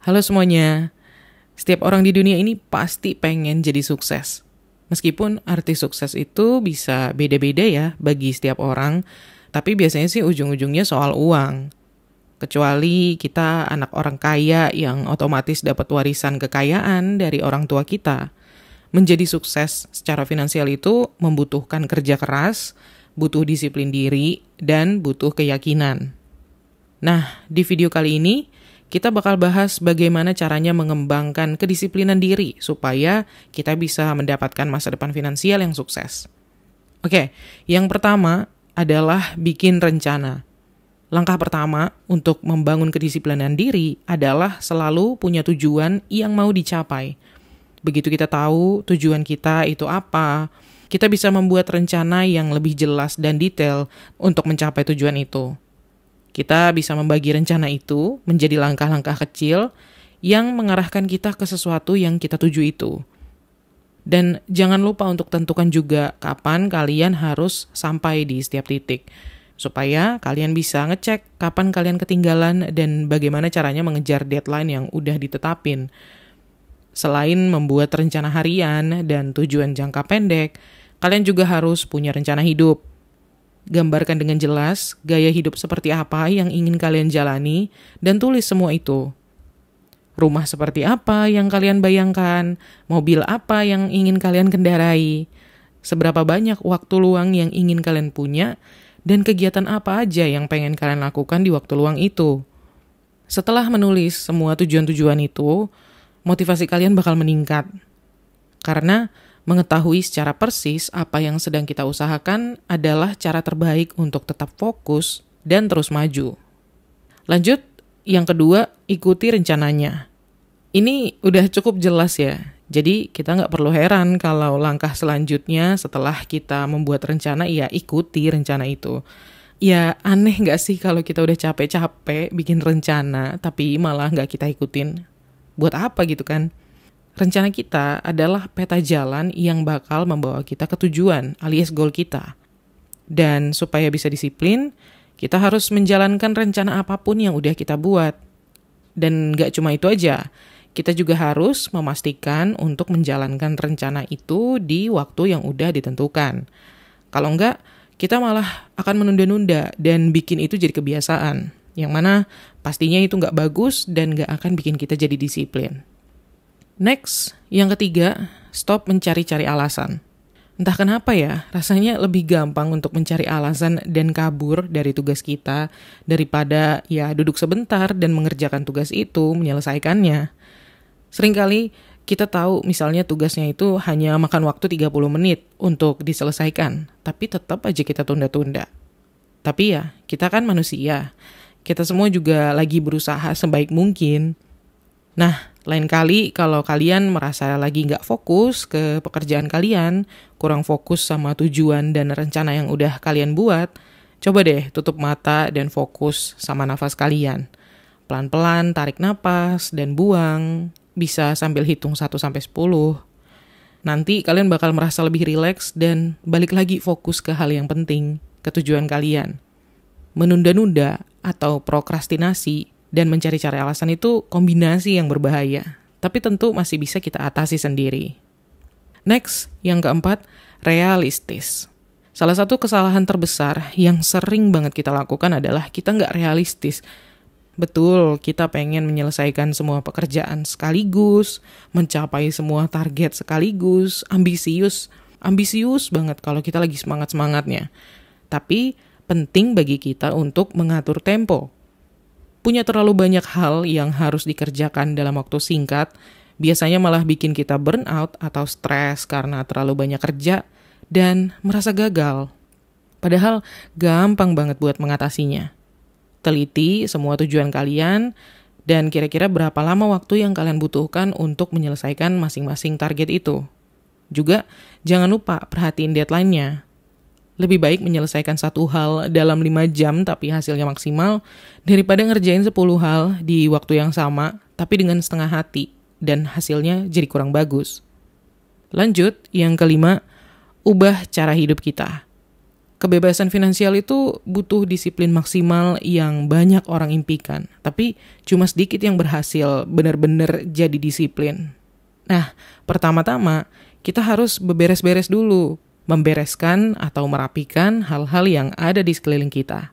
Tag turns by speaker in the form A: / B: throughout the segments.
A: Halo semuanya, setiap orang di dunia ini pasti pengen jadi sukses. Meskipun arti sukses itu bisa beda-beda ya bagi setiap orang, tapi biasanya sih ujung-ujungnya soal uang. Kecuali kita anak orang kaya yang otomatis dapat warisan kekayaan dari orang tua kita. Menjadi sukses secara finansial itu membutuhkan kerja keras, butuh disiplin diri, dan butuh keyakinan. Nah, di video kali ini kita bakal bahas bagaimana caranya mengembangkan kedisiplinan diri supaya kita bisa mendapatkan masa depan finansial yang sukses. Oke, yang pertama adalah bikin rencana. Langkah pertama untuk membangun kedisiplinan diri adalah selalu punya tujuan yang mau dicapai. Begitu kita tahu tujuan kita itu apa, kita bisa membuat rencana yang lebih jelas dan detail untuk mencapai tujuan itu. Kita bisa membagi rencana itu menjadi langkah-langkah kecil yang mengarahkan kita ke sesuatu yang kita tuju itu. Dan jangan lupa untuk tentukan juga kapan kalian harus sampai di setiap titik. Supaya kalian bisa ngecek kapan kalian ketinggalan dan bagaimana caranya mengejar deadline yang udah ditetapin. Selain membuat rencana harian dan tujuan jangka pendek, kalian juga harus punya rencana hidup. Gambarkan dengan jelas gaya hidup seperti apa yang ingin kalian jalani dan tulis semua itu. Rumah seperti apa yang kalian bayangkan, mobil apa yang ingin kalian kendarai, seberapa banyak waktu luang yang ingin kalian punya, dan kegiatan apa aja yang pengen kalian lakukan di waktu luang itu. Setelah menulis semua tujuan-tujuan itu, motivasi kalian bakal meningkat. Karena mengetahui secara persis apa yang sedang kita usahakan adalah cara terbaik untuk tetap fokus dan terus maju. Lanjut, yang kedua, ikuti rencananya. Ini udah cukup jelas ya, jadi kita nggak perlu heran kalau langkah selanjutnya setelah kita membuat rencana, ya ikuti rencana itu. Ya aneh nggak sih kalau kita udah capek-capek bikin rencana, tapi malah nggak kita ikutin. Buat apa gitu kan? Rencana kita adalah peta jalan yang bakal membawa kita ke tujuan alias goal kita. Dan supaya bisa disiplin, kita harus menjalankan rencana apapun yang udah kita buat. Dan gak cuma itu aja, kita juga harus memastikan untuk menjalankan rencana itu di waktu yang udah ditentukan. Kalau enggak, kita malah akan menunda-nunda dan bikin itu jadi kebiasaan. Yang mana pastinya itu gak bagus dan gak akan bikin kita jadi disiplin. Next, yang ketiga, stop mencari-cari alasan. Entah kenapa ya, rasanya lebih gampang untuk mencari alasan dan kabur dari tugas kita daripada ya duduk sebentar dan mengerjakan tugas itu, menyelesaikannya. Seringkali kita tahu misalnya tugasnya itu hanya makan waktu 30 menit untuk diselesaikan, tapi tetap aja kita tunda-tunda. Tapi ya, kita kan manusia. Kita semua juga lagi berusaha sebaik mungkin. Nah, lain kali kalau kalian merasa lagi nggak fokus ke pekerjaan kalian, kurang fokus sama tujuan dan rencana yang udah kalian buat, coba deh tutup mata dan fokus sama nafas kalian. Pelan-pelan tarik napas dan buang, bisa sambil hitung 1-10. Nanti kalian bakal merasa lebih rileks dan balik lagi fokus ke hal yang penting, ke tujuan kalian. Menunda-nunda atau prokrastinasi dan mencari-cari alasan itu kombinasi yang berbahaya, tapi tentu masih bisa kita atasi sendiri. Next, yang keempat, realistis. Salah satu kesalahan terbesar yang sering banget kita lakukan adalah kita nggak realistis. Betul, kita pengen menyelesaikan semua pekerjaan sekaligus, mencapai semua target sekaligus, ambisius banget kalau kita lagi semangat-semangatnya. Tapi penting bagi kita untuk mengatur tempo. Punya terlalu banyak hal yang harus dikerjakan dalam waktu singkat, biasanya malah bikin kita burnout atau stres karena terlalu banyak kerja dan merasa gagal. Padahal gampang banget buat mengatasinya. Teliti semua tujuan kalian dan kira-kira berapa lama waktu yang kalian butuhkan untuk menyelesaikan masing-masing target itu. Juga jangan lupa perhatiin deadline-nya. Lebih baik menyelesaikan satu hal dalam 5 jam tapi hasilnya maksimal daripada ngerjain 10 hal di waktu yang sama tapi dengan setengah hati dan hasilnya jadi kurang bagus. Lanjut, yang kelima, ubah cara hidup kita. Kebebasan finansial itu butuh disiplin maksimal yang banyak orang impikan, tapi cuma sedikit yang berhasil benar-benar jadi disiplin. Nah, pertama-tama kita harus beberes-beres dulu, membereskan atau merapikan hal-hal yang ada di sekeliling kita.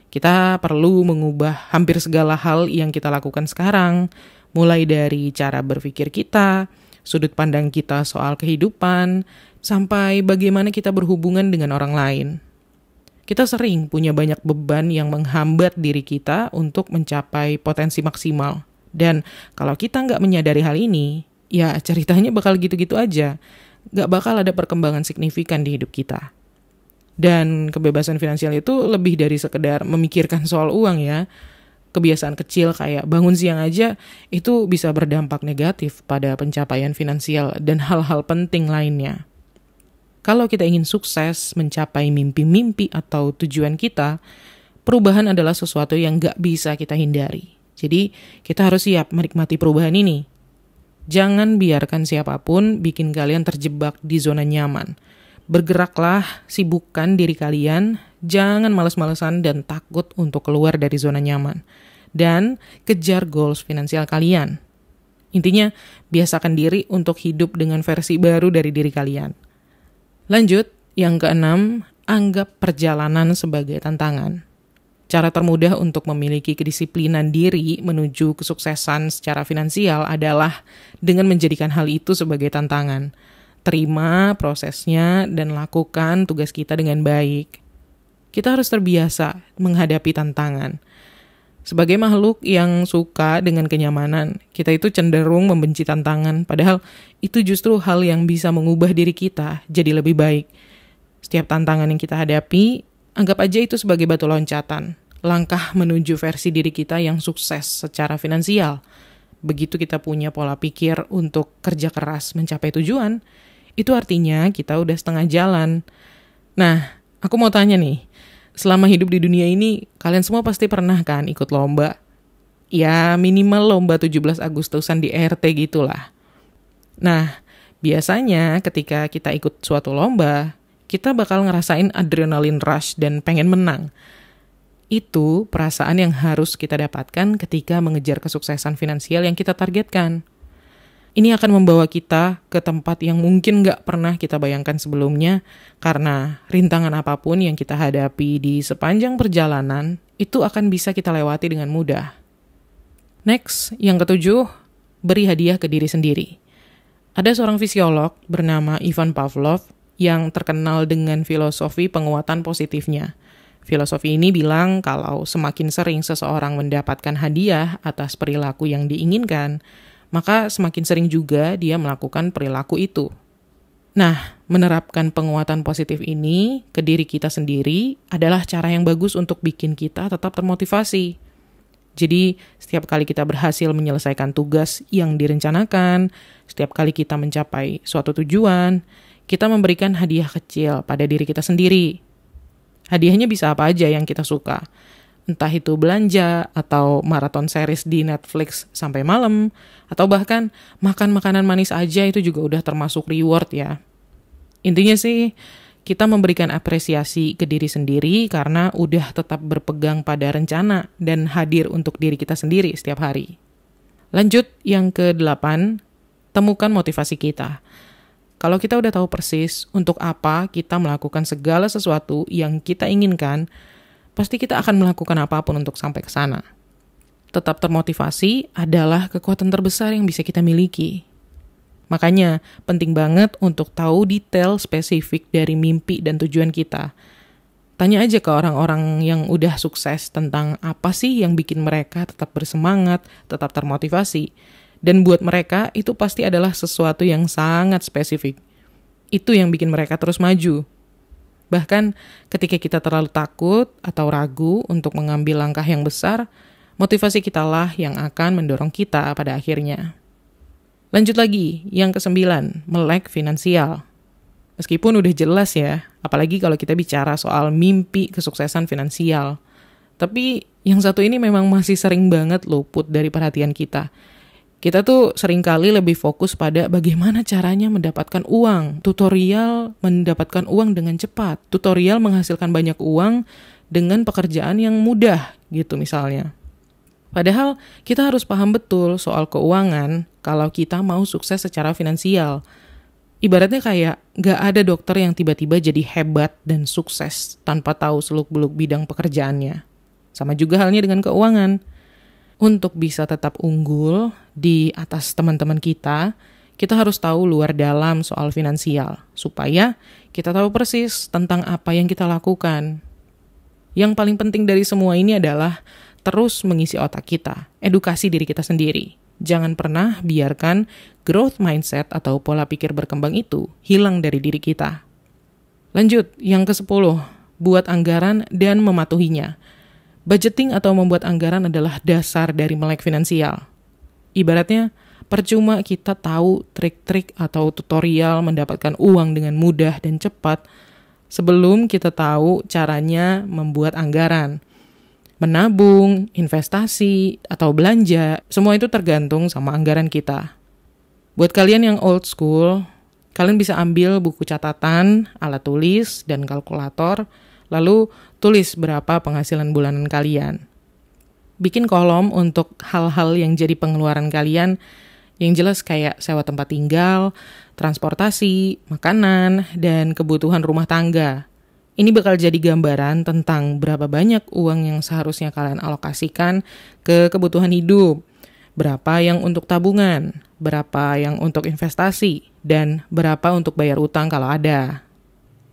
A: Kita perlu mengubah hampir segala hal yang kita lakukan sekarang, mulai dari cara berpikir kita, sudut pandang kita soal kehidupan, sampai bagaimana kita berhubungan dengan orang lain. Kita sering punya banyak beban yang menghambat diri kita untuk mencapai potensi maksimal. Dan kalau kita nggak menyadari hal ini, ya ceritanya bakal gitu-gitu aja. Nggak bakal ada perkembangan signifikan di hidup kita. Dan kebebasan finansial itu lebih dari sekedar memikirkan soal uang ya. Kebiasaan kecil kayak bangun siang aja itu bisa berdampak negatif pada pencapaian finansial dan hal-hal penting lainnya. Kalau kita ingin sukses mencapai mimpi-mimpi atau tujuan kita, perubahan adalah sesuatu yang nggak bisa kita hindari. Jadi, kita harus siap menikmati perubahan ini. Jangan biarkan siapapun bikin kalian terjebak di zona nyaman. Bergeraklah, sibukkan diri kalian, jangan males-malesan dan takut untuk keluar dari zona nyaman. Dan kejar goals finansial kalian. Intinya, biasakan diri untuk hidup dengan versi baru dari diri kalian. Lanjut, yang keenam, anggap perjalanan sebagai tantangan. Cara termudah untuk memiliki kedisiplinan diri menuju kesuksesan secara finansial adalah dengan menjadikan hal itu sebagai tantangan. Terima prosesnya dan lakukan tugas kita dengan baik. Kita harus terbiasa menghadapi tantangan. Sebagai makhluk yang suka dengan kenyamanan, kita itu cenderung membenci tantangan, padahal itu justru hal yang bisa mengubah diri kita jadi lebih baik. Setiap tantangan yang kita hadapi, anggap aja itu sebagai batu loncatan, langkah menuju versi diri kita yang sukses secara finansial. Begitu kita punya pola pikir untuk kerja keras mencapai tujuan, itu artinya kita udah setengah jalan. Nah, aku mau tanya nih, selama hidup di dunia ini, kalian semua pasti pernah kan ikut lomba? Ya, minimal lomba 17 Agustusan di RT gitulah. Nah, biasanya ketika kita ikut suatu lomba, kita bakal ngerasain adrenalin rush dan pengen menang. Itu perasaan yang harus kita dapatkan ketika mengejar kesuksesan finansial yang kita targetkan. Ini akan membawa kita ke tempat yang mungkin nggak pernah kita bayangkan sebelumnya, karena rintangan apapun yang kita hadapi di sepanjang perjalanan, itu akan bisa kita lewati dengan mudah. Next, yang ketujuh, beri hadiah ke diri sendiri. Ada seorang fisiolog bernama Ivan Pavlov yang terkenal dengan filosofi penguatan positifnya. Filosofi ini bilang kalau semakin sering seseorang mendapatkan hadiah atas perilaku yang diinginkan, maka semakin sering juga dia melakukan perilaku itu. Nah, menerapkan penguatan positif ini ke diri kita sendiri adalah cara yang bagus untuk bikin kita tetap termotivasi. Jadi, setiap kali kita berhasil menyelesaikan tugas yang direncanakan, setiap kali kita mencapai suatu tujuan, kita memberikan hadiah kecil pada diri kita sendiri. Hadiahnya bisa apa aja yang kita suka. Entah itu belanja, atau maraton series di Netflix sampai malam, atau bahkan makan makanan manis aja itu juga udah termasuk reward ya. Intinya sih, kita memberikan apresiasi ke diri sendiri karena udah tetap berpegang pada rencana dan hadir untuk diri kita sendiri setiap hari. Lanjut, yang ke-8, temukan motivasi kita. Kalau kita udah tahu persis untuk apa kita melakukan segala sesuatu yang kita inginkan, pasti kita akan melakukan apapun untuk sampai ke sana. Tetap termotivasi adalah kekuatan terbesar yang bisa kita miliki. Makanya, penting banget untuk tahu detail spesifik dari mimpi dan tujuan kita. Tanya aja ke orang-orang yang udah sukses tentang apa sih yang bikin mereka tetap bersemangat, tetap termotivasi. Dan buat mereka, itu pasti adalah sesuatu yang sangat spesifik. Itu yang bikin mereka terus maju. Bahkan ketika kita terlalu takut atau ragu untuk mengambil langkah yang besar, motivasi kitalah yang akan mendorong kita pada akhirnya. Lanjut lagi, yang ke-9, melek finansial. Meskipun udah jelas ya, apalagi kalau kita bicara soal mimpi kesuksesan finansial. Tapi yang satu ini memang masih sering banget luput dari perhatian kita. Kita tuh seringkali lebih fokus pada bagaimana caranya mendapatkan uang, tutorial mendapatkan uang dengan cepat, tutorial menghasilkan banyak uang dengan pekerjaan yang mudah gitu misalnya. Padahal kita harus paham betul soal keuangan kalau kita mau sukses secara finansial. Ibaratnya kayak gak ada dokter yang tiba-tiba jadi hebat dan sukses tanpa tahu seluk-beluk bidang pekerjaannya. Sama juga halnya dengan keuangan. Untuk bisa tetap unggul di atas teman-teman kita harus tahu luar dalam soal finansial, supaya kita tahu persis tentang apa yang kita lakukan. Yang paling penting dari semua ini adalah terus mengisi otak kita, edukasi diri kita sendiri. Jangan pernah biarkan growth mindset atau pola pikir berkembang itu hilang dari diri kita. Lanjut, yang ke-10, buat anggaran dan mematuhinya. Budgeting atau membuat anggaran adalah dasar dari melek finansial. Ibaratnya, percuma kita tahu trik-trik atau tutorial mendapatkan uang dengan mudah dan cepat sebelum kita tahu caranya membuat anggaran. Menabung, investasi, atau belanja, semua itu tergantung sama anggaran kita. Buat kalian yang old school, kalian bisa ambil buku catatan, alat tulis, dan kalkulator, lalu tulis berapa penghasilan bulanan kalian. Bikin kolom untuk hal-hal yang jadi pengeluaran kalian, yang jelas kayak sewa tempat tinggal, transportasi, makanan, dan kebutuhan rumah tangga. Ini bakal jadi gambaran tentang berapa banyak uang yang seharusnya kalian alokasikan ke kebutuhan hidup, berapa yang untuk tabungan, berapa yang untuk investasi, dan berapa untuk bayar utang kalau ada.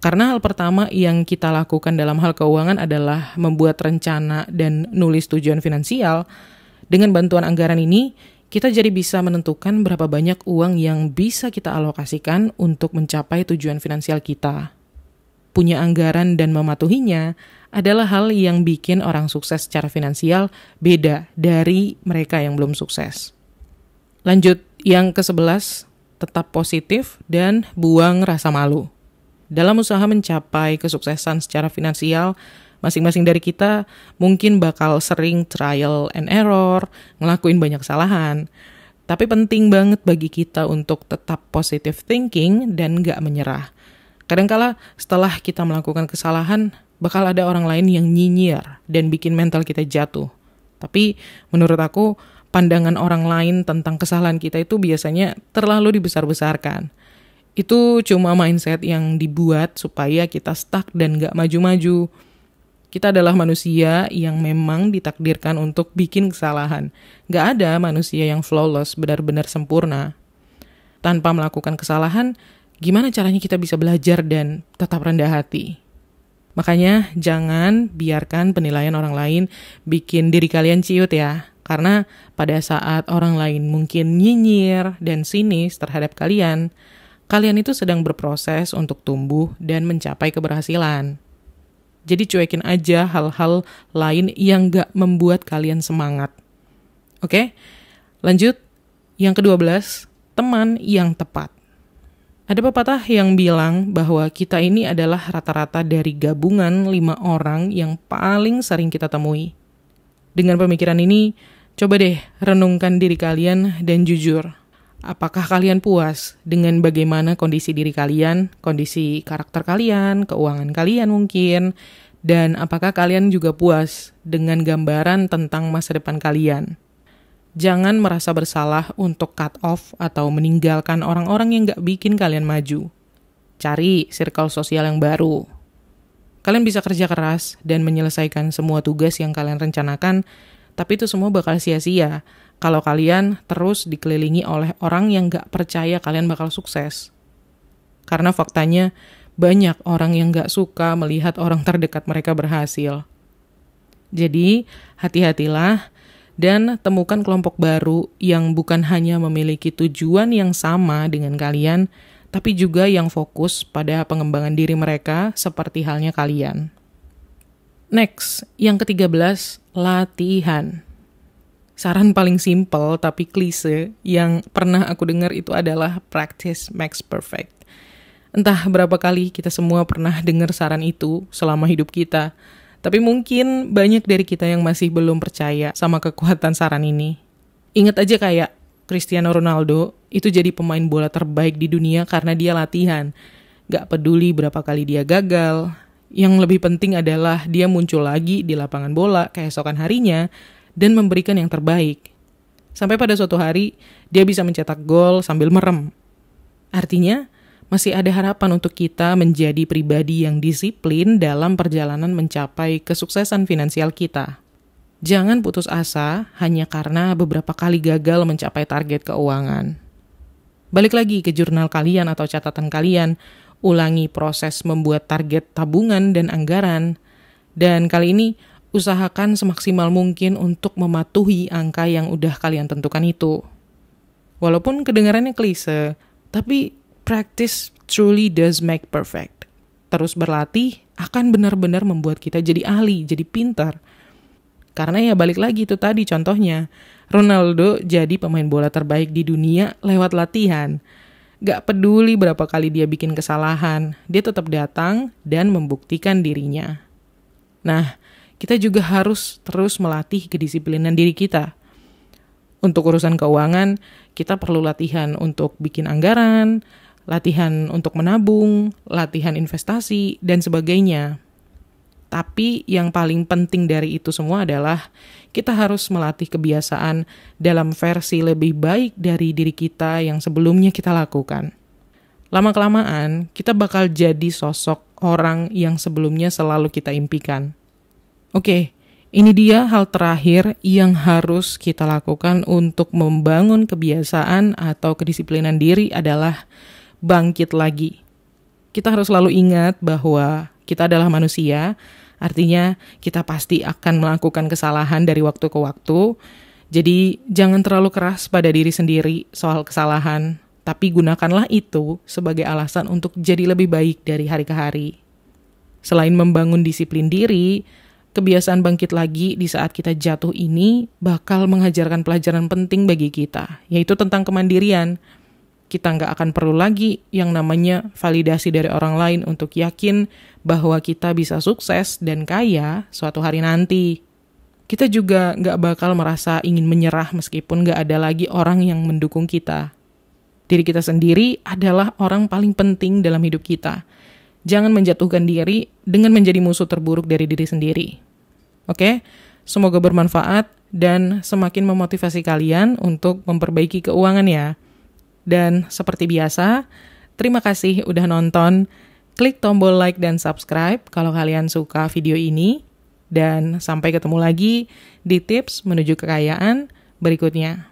A: Karena hal pertama yang kita lakukan dalam hal keuangan adalah membuat rencana dan nulis tujuan finansial. Dengan bantuan anggaran ini, kita jadi bisa menentukan berapa banyak uang yang bisa kita alokasikan untuk mencapai tujuan finansial kita. Punya anggaran dan mematuhinya adalah hal yang bikin orang sukses secara finansial beda dari mereka yang belum sukses. Lanjut, yang ke-11, tetap positif dan buang rasa malu. Dalam usaha mencapai kesuksesan secara finansial, masing-masing dari kita mungkin bakal sering trial and error, ngelakuin banyak kesalahan. Tapi penting banget bagi kita untuk tetap positive thinking dan gak menyerah. Kadangkala setelah kita melakukan kesalahan, bakal ada orang lain yang nyinyir dan bikin mental kita jatuh. Tapi menurut aku, pandangan orang lain tentang kesalahan kita itu biasanya terlalu dibesar-besarkan. Itu cuma mindset yang dibuat supaya kita stuck dan gak maju-maju. Kita adalah manusia yang memang ditakdirkan untuk bikin kesalahan. Gak ada manusia yang flawless, benar-benar sempurna. Tanpa melakukan kesalahan, gimana caranya kita bisa belajar dan tetap rendah hati? Makanya jangan biarkan penilaian orang lain bikin diri kalian ciut ya. Karena pada saat orang lain mungkin nyinyir dan sinis terhadap kalian itu sedang berproses untuk tumbuh dan mencapai keberhasilan. Jadi cuekin aja hal-hal lain yang gak membuat kalian semangat. Oke? Lanjut, yang ke-12, teman yang tepat. Ada pepatah yang bilang bahwa kita ini adalah rata-rata dari gabungan 5 orang yang paling sering kita temui. Dengan pemikiran ini, coba deh renungkan diri kalian dan jujur. Apakah kalian puas dengan bagaimana kondisi diri kalian, kondisi karakter kalian, keuangan kalian mungkin, dan apakah kalian juga puas dengan gambaran tentang masa depan kalian? Jangan merasa bersalah untuk cut off atau meninggalkan orang-orang yang gak bikin kalian maju. Cari circle sosial yang baru. Kalian bisa kerja keras dan menyelesaikan semua tugas yang kalian rencanakan, tapi itu semua bakal sia-sia kalau kalian terus dikelilingi oleh orang yang gak percaya kalian bakal sukses. Karena faktanya, banyak orang yang gak suka melihat orang terdekat mereka berhasil. Jadi, hati-hatilah dan temukan kelompok baru yang bukan hanya memiliki tujuan yang sama dengan kalian, tapi juga yang fokus pada pengembangan diri mereka seperti halnya kalian. Next, yang ke-13, latihan. Saran paling simpel tapi klise yang pernah aku dengar itu adalah practice makes perfect. Entah berapa kali kita semua pernah dengar saran itu selama hidup kita, tapi mungkin banyak dari kita yang masih belum percaya sama kekuatan saran ini. Ingat aja kayak Cristiano Ronaldo itu jadi pemain bola terbaik di dunia karena dia latihan. Gak peduli berapa kali dia gagal. Yang lebih penting adalah dia muncul lagi di lapangan bola keesokan harinya dan memberikan yang terbaik. Sampai pada suatu hari, dia bisa mencetak gol sambil merem. Artinya, masih ada harapan untuk kita menjadi pribadi yang disiplin dalam perjalanan mencapai kesuksesan finansial kita. Jangan putus asa hanya karena beberapa kali gagal mencapai target keuangan. Balik lagi ke jurnal kalian atau catatan kalian, ulangi proses membuat target tabungan dan anggaran, dan kali ini usahakan semaksimal mungkin untuk mematuhi angka yang udah kalian tentukan itu. Walaupun kedengarannya klise, tapi practice truly does make perfect. Terus berlatih akan benar-benar membuat kita jadi ahli, jadi pintar. Karena ya balik lagi itu tadi contohnya, Ronaldo jadi pemain bola terbaik di dunia lewat latihan. Gak peduli berapa kali dia bikin kesalahan, dia tetap datang dan membuktikan dirinya. Nah, kita juga harus terus melatih kedisiplinan diri kita. Untuk urusan keuangan, kita perlu latihan untuk bikin anggaran, latihan untuk menabung, latihan investasi, dan sebagainya. Tapi yang paling penting dari itu semua adalah kita harus melatih kebiasaan dalam versi lebih baik dari diri kita yang sebelumnya kita lakukan. Lama-kelamaan, kita bakal jadi sosok orang yang sebelumnya selalu kita impikan. Oke, ini dia hal terakhir yang harus kita lakukan untuk membangun kebiasaan atau kedisiplinan diri adalah bangkit lagi. Kita harus selalu ingat bahwa kita adalah manusia, artinya kita pasti akan melakukan kesalahan dari waktu ke waktu. Jadi jangan terlalu keras pada diri sendiri soal kesalahan, tapi gunakanlah itu sebagai alasan untuk jadi lebih baik dari hari ke hari. Selain membangun disiplin diri, kebiasaan bangkit lagi di saat kita jatuh ini bakal mengajarkan pelajaran penting bagi kita, yaitu tentang kemandirian. Kita nggak akan perlu lagi yang namanya validasi dari orang lain untuk yakin bahwa kita bisa sukses dan kaya suatu hari nanti. Kita juga nggak bakal merasa ingin menyerah meskipun nggak ada lagi orang yang mendukung kita. Diri kita sendiri adalah orang paling penting dalam hidup kita. Jangan menjatuhkan diri dengan menjadi musuh terburuk dari diri sendiri. Oke? Semoga bermanfaat dan semakin memotivasi kalian untuk memperbaiki keuangan ya. Dan seperti biasa, terima kasih udah nonton. Klik tombol like dan subscribe kalau kalian suka video ini. Dan sampai ketemu lagi di tips menuju kekayaan berikutnya.